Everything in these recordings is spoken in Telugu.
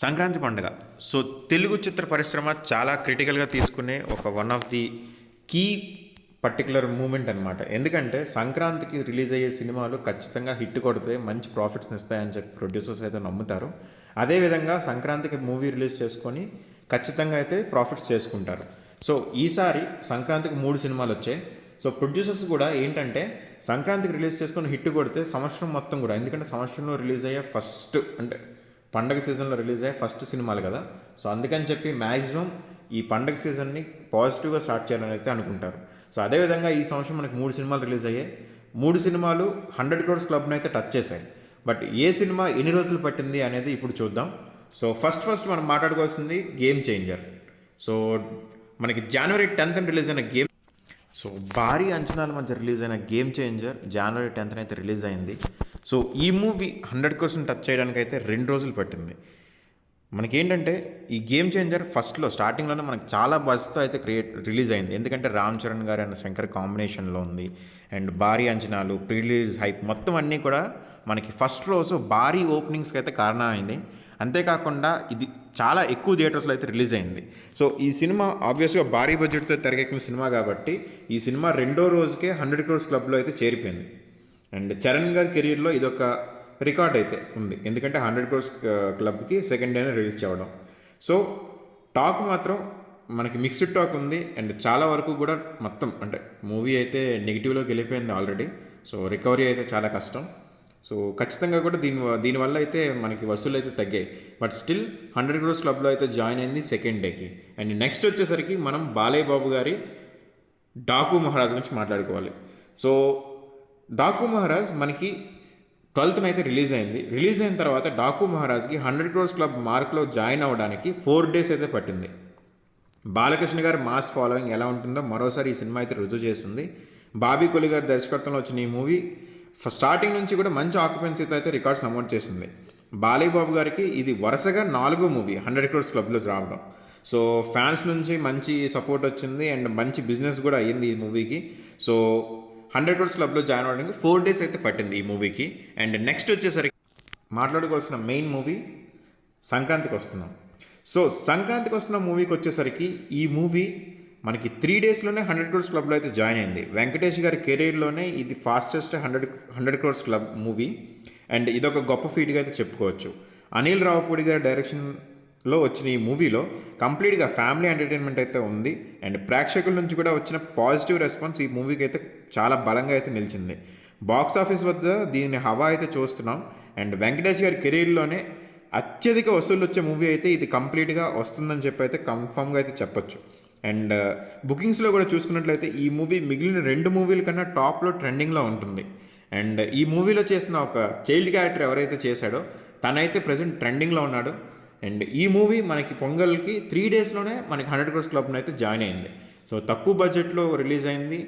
సంక్రాంతి పండుగ. సో, తెలుగు చిత్ర పరిశ్రమ చాలా క్రిటికల్‌గా తీసుకునే ఒక one of the key particular moment అనమాట. ఎందుకంటే సంక్రాంతికి రిలీజ్ అయ్యే సినిమాలు ఖచ్చితంగా హిట్ కొడితే మంచి ప్రాఫిట్స్‌ని ఇస్తాయని చెప్పి ప్రొడ్యూసర్స్ అయితే నమ్ముతారు. అదేవిధంగా సంక్రాంతికి మూవీ రిలీజ్ చేసుకొని ఖచ్చితంగా అయితే ప్రాఫిట్స్ చేసుకుంటారు. సో, ఈసారి సంక్రాంతికి 3 సినిమాలొచ్చాయి. సో, ప్రొడ్యూసర్స్ కూడా ఏంటంటే సంక్రాంతికి రిలీజ్ చేసుకొని హిట్ కొడితే సంవత్సరం మొత్తం కూడా, ఎందుకంటే సంవత్సరంలో రిలీజ్ అయ్యే ఫస్ట్ అంటే పండగ సీజన్లో రిలీజ్ అయ్యే ఫస్ట్ సినిమాలు కదా. సో అందుకని చెప్పి మ్యాక్సిమం ఈ పండగ సీజన్ని పాజిటివ్గా స్టార్ట్ చేయాలని అయితే అనుకుంటారు. సో అదేవిధంగా ఈ సంవత్సరం మనకి 3 సినిమాలు రిలీజ్ అయ్యాయి. 3 సినిమాలు 100 క్రోర్స్ క్లబ్ను అయితే టచ్ చేశాయి. బట్ ఏ సినిమా ఎన్ని రోజులు పట్టింది అనేది ఇప్పుడు చూద్దాం. సో ఫస్ట్ మనం మాట్లాడుకోవాల్సింది గేమ్ చేంజర్. సో మనకి జనవరి 10th రిలీజ్ అయిన గేమ్, సో భారీ అంచనాల మధ్య రిలీజ్ అయిన గేమ్ చేంజర్ జనవరి 10th అయితే రిలీజ్ అయింది. సో ఈ మూవీ 100% టచ్ చేయడానికి అయితే 2 రోజులు పట్టింది. మనకేంటంటే ఈ గేమ్ చేంజర్ ఫస్ట్లో స్టార్టింగ్లోనే మనకు చాలా బజ్తో అయితే రిలీజ్ అయింది. ఎందుకంటే రామ్ చరణ్ గారు అండ్ శంకర్ కాంబినేషన్లో ఉంది. అండ్ భారీ అంచనాలు, ప్రీ రిలీజ్ హైప్ మొత్తం అన్నీ కూడా మనకి ఫస్ట్ రోజు భారీ ఓపెనింగ్స్కి అయితే కారణం అయింది. అంతేకాకుండా ఇది చాలా ఎక్కువ థియేటర్స్లో అయితే రిలీజ్ అయింది. సో ఈ సినిమా ఆబ్వియస్గా భారీ బడ్జెట్తో తెరకెక్కిన సినిమా కాబట్టి ఈ సినిమా రెండో రోజుకే 100 క్రోర్స్ క్లబ్లో అయితే చేరిపోయింది. అండ్ చరణ్ గారి కెరీర్లో ఇదొక రికార్డ్ అయితే ఉంది. ఎందుకంటే 100 క్రోర్స్ క్లబ్కి సెకండ్ డేనే రిలీజ్ చేయడం. సో టాక్ మాత్రం మనకి మిక్స్డ్ టాక్ ఉంది. అండ్ చాలా వరకు కూడా మొత్తం అంటే మూవీ అయితే నెగిటివ్లోకి వెళ్ళిపోయింది ఆల్రెడీ. సో రికవరీ అయితే చాలా కష్టం. సో ఖచ్చితంగా కూడా దీనివల్ల అయితే మనకి వసూలు అయితే తగ్గాయి. బట్ స్టిల్ 100 క్రోర్స్ క్లబ్లో అయితే జాయిన్ అయింది సెకండ్ డేకి. అండ్ నెక్స్ట్ వచ్చేసరికి మనం బాలయ్య బాబు గారి డాకు మహారాజ్ గురించి మాట్లాడుకోవాలి. సో డాకు మహారాజ్ మనకి 12th అయితే రిలీజ్ అయింది. రిలీజ్ అయిన తర్వాత డాకు మహారాజ్కి 100 క్రోర్స్ క్లబ్ మార్క్లో జాయిన్ అవ్వడానికి 4 days అయితే పట్టింది. బాలకృష్ణ గారి మాస్ ఫాలోయింగ్ ఎలా ఉంటుందో మరోసారి ఈ సినిమా అయితే రుజువు చేస్తుంది. బాబీ కొలి గారి దర్శకత్వంలో వచ్చిన ఈ మూవీ స్టార్టింగ్ నుంచి కూడా మంచి ఆక్యుపెన్సీతో అయితే రికార్డ్స్ నమోదు చేసింది. బాలయ్య బాబు గారికి ఇది వరుసగా 4వ మూవీ 100 క్రోర్స్ క్లబ్లో రావడం. సో ఫ్యాన్స్ నుంచి మంచి సపోర్ట్ వచ్చింది అండ్ మంచి బిజినెస్ కూడా అయ్యింది ఈ మూవీకి. సో 100 క్రోర్స్ క్లబ్లో జాయిన్ అవ్వడానికి 4 days అయితే పట్టింది ఈ మూవీకి. అండ్ నెక్స్ట్ వచ్చేసరికి మాట్లాడుకోవాల్సిన మెయిన్ మూవీ సంక్రాంతికి వస్తున్నాం. సో సంక్రాంతికి వస్తున్న మూవీకి వచ్చేసరికి ఈ మూవీ మనకి 3 daysలోనే 100 క్రోర్స్ క్లబ్లో అయితే జాయిన్ అయింది. వెంకటేష్ గారి కెరీర్లోనే ఇది fastest 100 crores club movie. And ఇదొక గొప్ప ఫీట్గా అయితే చెప్పుకోవచ్చు. అనిల్ రావుపూడి గారి డైరెక్షన్లో వచ్చిన ఈ మూవీలో కంప్లీట్గా ఫ్యామిలీ ఎంటర్టైన్మెంట్ అయితే ఉంది. అండ్ ప్రేక్షకుల నుంచి కూడా వచ్చిన పాజిటివ్ రెస్పాన్స్ ఈ మూవీకి అయితే చాలా బలంగా అయితే నిలిచింది. బాక్స్ ఆఫీస్ వద్ద దీని హవా అయితే చూస్తున్నాం. అండ్ వెంకటేష్ గారి కెరీర్లోనే అత్యధిక వసూలు వచ్చే మూవీ అయితే ఇది కంప్లీట్గా వస్తుందని చెప్పి అయితే కన్ఫామ్గా అయితే చెప్పొచ్చు. అండ్ బుకింగ్స్లో కూడా చూసుకున్నట్లయితే ఈ మూవీ మిగిలిన 2 మూవీల కన్నా టాప్లో ట్రెండింగ్లో ఉంటుంది. అండ్ ఈ మూవీలో చేసిన ఒక చైల్డ్ క్యారెక్టర్ ఎవరైతే చేశాడో తనైతే ప్రజెంట్ ట్రెండింగ్లో ఉన్నాడు. అండ్ ఈ మూవీ మనకి పొంగల్కి 3 daysలోనే మనకి 100 క్రోర్స్ క్లబ్ను అయితే జాయిన్ అయింది. సో తక్కువ బడ్జెట్లో రిలీజ్ అయింది,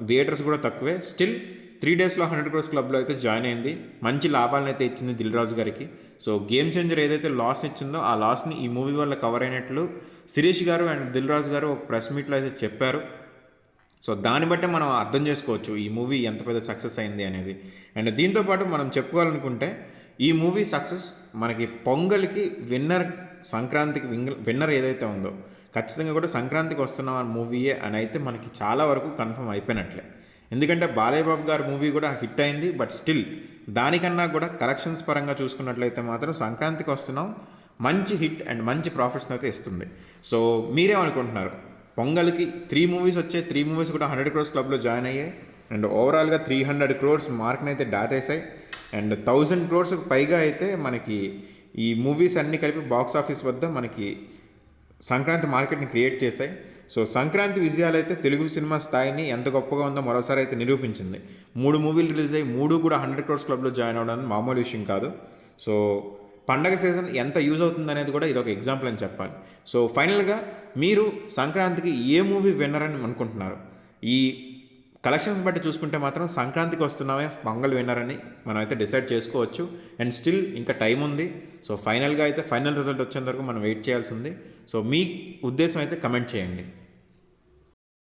థియేటర్స్ కూడా తక్కువే. స్టిల్ 3 daysలో 100 క్రోర్స్ క్లబ్లో అయితే జాయిన్ అయింది. మంచి లాభాలను అయితే ఇచ్చింది దిల్ రాజు గారికి. సో గేమ్ చేంజర్ ఏదైతే లాస్ ఇచ్చిందో ఆ లాస్ని ఈ మూవీ వల్ల కవర్ అయినట్లు శిరీష్ గారు అండ్ దిల్ రాజు గారు ఒక ప్రెస్ మీట్లో అయితే చెప్పారు. సో దాన్ని బట్టి మనం అర్థం చేసుకోవచ్చు ఈ మూవీ ఎంత పెద్ద సక్సెస్ అయింది అనేది. అండ్ దీంతోపాటు మనం చెప్పుకోవాలనుకుంటే ఈ మూవీ సక్సెస్ మనకి పొంగల్కి విన్నర్, సంక్రాంతికి విన్నర్ ఏదైతే ఉందో ఖచ్చితంగా కూడా సంక్రాంతికి వస్తున్న మూవీయే అని అయితే మనకి చాలా వరకు కన్ఫర్మ్ అయిపోయినట్లే. ఎందుకంటే బాలయ్య బాబు గారి మూవీ కూడా హిట్ అయింది. బట్ స్టిల్ దానికన్నా కూడా కలెక్షన్స్ పరంగా చూసుకున్నట్లయితే మాత్రం సంక్రాంతికి వస్తున్నాం మంచి హిట్ అండ్ మంచి ప్రాఫిట్స్ని అయితే ఇస్తుంది. సో మీరేమనుకుంటున్నారు? పొంగల్కి 3 మూవీస్ వచ్చాయి. 3 మూవీస్ కూడా 100 క్రోర్స్ క్లబ్లో జాయిన్ అయ్యాయి. అండ్ ఓవరాల్గా 300 క్రోర్స్ మార్క్ని అయితే దాటేసాయి. అండ్ 1000 క్రోర్స్ పైగా అయితే మనకి ఈ మూవీస్ అన్నీ కలిపి బాక్స్ ఆఫీస్ వద్ద మనకి సంక్రాంతి మార్కెట్ని క్రియేట్ చేశాయి. సో సంక్రాంతి విజయాలు అయితే తెలుగు సినిమా స్థాయిని ఎంత గొప్పగా ఉందో మరోసారి అయితే నిరూపించింది. 3 మూవీలు రిలీజ్ అయ్యి 3 కూడా 100 క్రోర్స్ క్లబ్లో జాయిన్ అవ్వడానికి మామూలు విషయం కాదు. సో పండగ సీజన్ ఎంత యూజ్ అవుతుంది అనేది కూడా ఇది ఒక ఎగ్జాంపుల్ అని చెప్పాలి. సో ఫైనల్గా మీరు సంక్రాంతికి ఏ మూవీ విన్నర్ అని అనుకుంటున్నారు? ఈ కలెక్షన్స్ బట్టి చూసుకుంటే మాత్రం సంక్రాంతికి వస్తున్నామే పొంగల్ విన్నర్ అని మనం అయితే డిసైడ్ చేసుకోవచ్చు. అండ్ స్టిల్ ఇంకా టైం ఉంది. సో ఫైనల్గా అయితే ఫైనల్ రిజల్ట్ వచ్చేంత వరకు మనం వెయిట్ చేయాల్సి ఉంది. సో మీ ఉద్దేశం అయితే కమెంట్ చేయండి.